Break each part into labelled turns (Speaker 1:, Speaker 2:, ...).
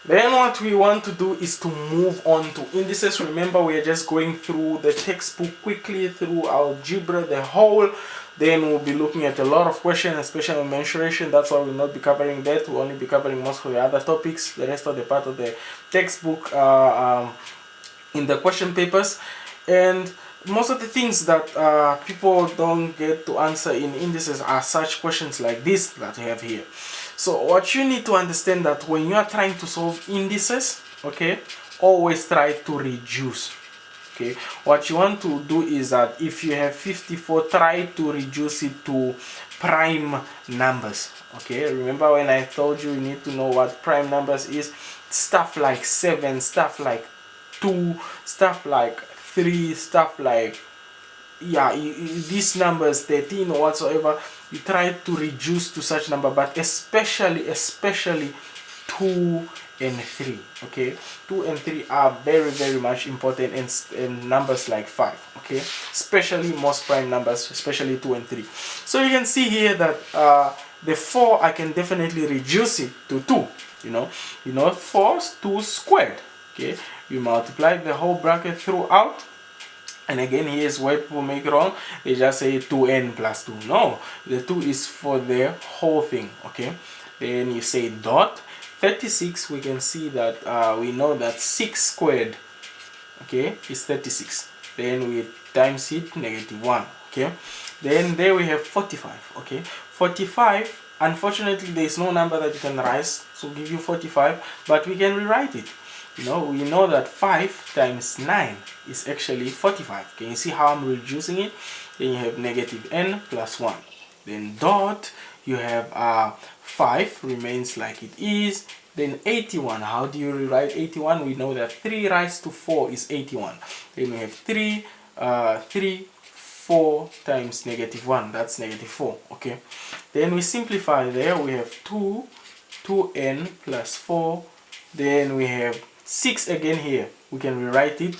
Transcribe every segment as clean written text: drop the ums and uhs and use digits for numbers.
Speaker 1: Then what we want to do is to move on to indices. Remember, we are just going through the textbook quickly, through algebra, the whole. Then we'll be looking at a lot of questions, especially on mensuration. That's why we'll not be covering that. We'll only be covering most of the other topics, the rest of the part of the textbook in the question papers. And most of the things that people don't get to answer in indices are such questions like this that we have here. So what you need to understand that when you are trying to solve indices, okay, always try to reduce. Okay, what you want to do is that if you have 54, try to reduce it to prime numbers. Okay, remember when I told you need to know what prime numbers is? Stuff like 7, stuff like 2, stuff like 3, stuff like, yeah, these numbers 13 or whatsoever, you try to reduce to such number, but especially 2 and 3. Okay, 2 and 3 are very much important, and numbers like 5. Okay, especially most prime numbers, especially 2 and 3. So you can see here that the 4, I can definitely reduce it to 2. You know 4 2 squared. Okay, you multiply the whole bracket throughout. And again, here's where people make wrong. They just say 2n plus 2. No, the 2 is for the whole thing. Okay, then you say dot 36. We can see that we know that 6 squared, okay, is 36. Then we times it -1. Okay, then there we have 45. Okay, 45, unfortunately there is no number that you can rise to give you 45, but we can rewrite it. We know that 5 times 9 is actually 45. Can you see how I'm reducing it? Then you have -n plus 1. Then dot, you have 5 remains like it is. Then 81, how do you rewrite 81? We know that 3 raised to 4 is 81. Then we have 3, 4 times -1, that's -4. Okay, then we simplify there. We have 2n plus 4. Then we have 6 again here. We can rewrite it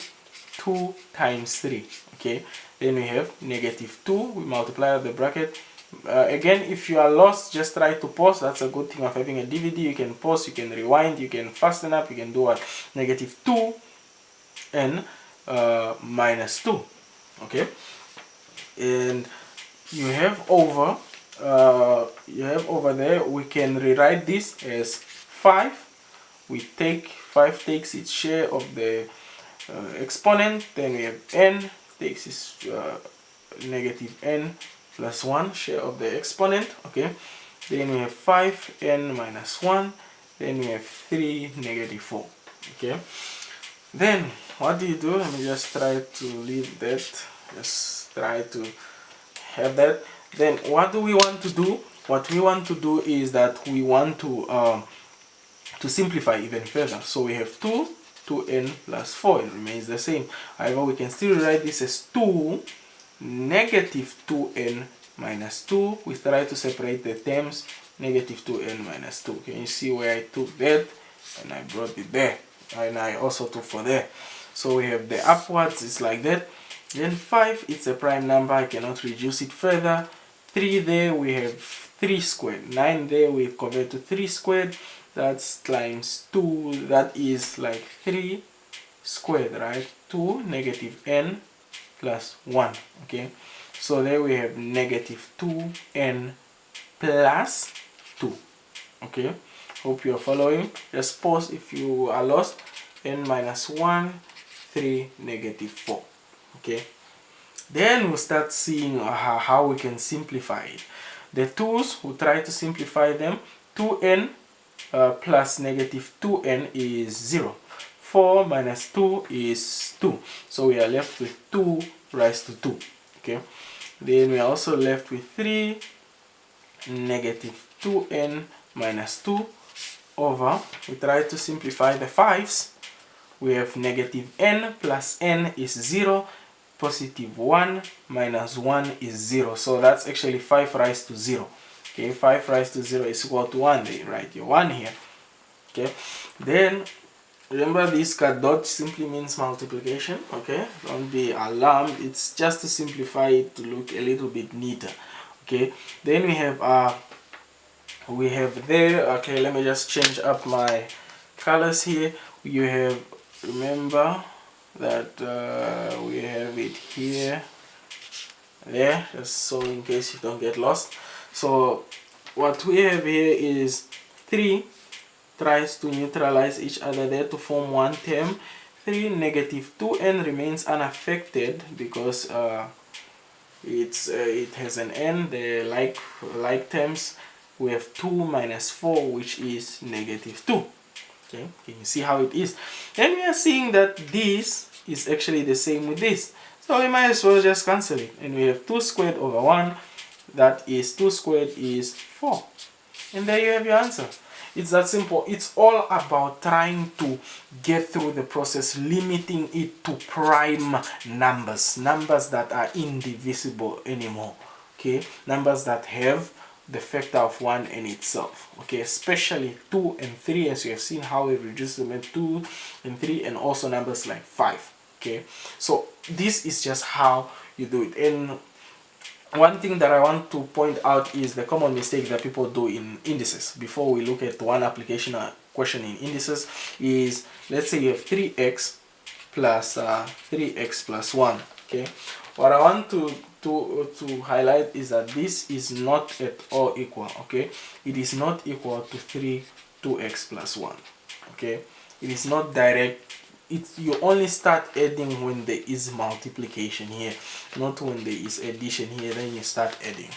Speaker 1: 2 times 3. Okay, then we have -2. We multiply the bracket. Again, if you are lost, just try to pause. That's a good thing of having a DVD. You can pause, you can rewind, you can fasten up, you can do what? -2 and -2. Okay, and you have over there, we can rewrite this as 5. We take 5 takes its share of the exponent. Then we have n takes its -n plus 1 share of the exponent. Okay, then we have 5n minus 1. Then we have 3 -4. Okay, then what do you do? Let me just try to leave that. Just try to have that. Then what do we want to do? What we want to do is that we want to simplify even further. So we have 2n plus 4, it remains the same. However, we can still write this as 2 -2n minus 2. We try to separate the terms, -2n minus 2. Can you see where I took that and I brought it there, and I also took for there. So we have the upwards, it's like that. Then 5, it's a prime number, I cannot reduce it further. 3 there, we have 3 squared. 9 there, we convert to 3 squared. That's times 2, that is like 3 squared, right? 2 -n plus 1. Okay, so there we have -2n plus 2. Okay, hope you're following. Just pause if you are lost. N minus 1, 3, -4. Okay, then we'll start seeing how we can simplify it. The 2's, we'll try to simplify them. 2n plus -2n is 0. 4 minus 2 is 2. So we are left with 2 raised to 2. Okay, then we are also left with 3 -2n minus 2 over, we try to simplify the 5's. We have -n plus n is 0. +1 minus 1 is 0. So that's actually 5 raised to 0. Okay, 5 raised to 0 is equal to 1. Then write your 1 here. Okay, then remember this dot simply means multiplication. Okay, don't be alarmed, it's just to simplify it to look a little bit neater. Okay, then we have there, okay, let me just change up my colors here. You have, remember that we have it here, there, just so in case you don't get lost. So what we have here is 3 tries to neutralize each other there to form one term. 3 negative 2n remains unaffected because it has an n, the like terms. We have 2 minus 4, which is negative 2. Okay, can you see how it is? Then we are seeing that this is actually the same with this, so we might as well just cancel it, and we have 2 squared over 1, that is 2 squared is 4, and there you have your answer. It's that simple. It's all about trying to get through the process, limiting it to prime numbers, numbers that are indivisible anymore, okay, numbers that have the factor of 1 in itself, okay, especially 2 and 3, as you have seen how we reduce them in 2 and 3, and also numbers like 5, okay. So this is just how you do it. And one thing that I want to point out is the common mistake that people do in indices. Before we look at one application question in indices, is let's say you have 3x plus 3x plus 1, okay. What I want to highlight is that this is not at all equal, okay. It is not equal to 2x plus 1, okay. It is not direct. You only start adding when there is multiplication here, not when there is addition here, then you start adding.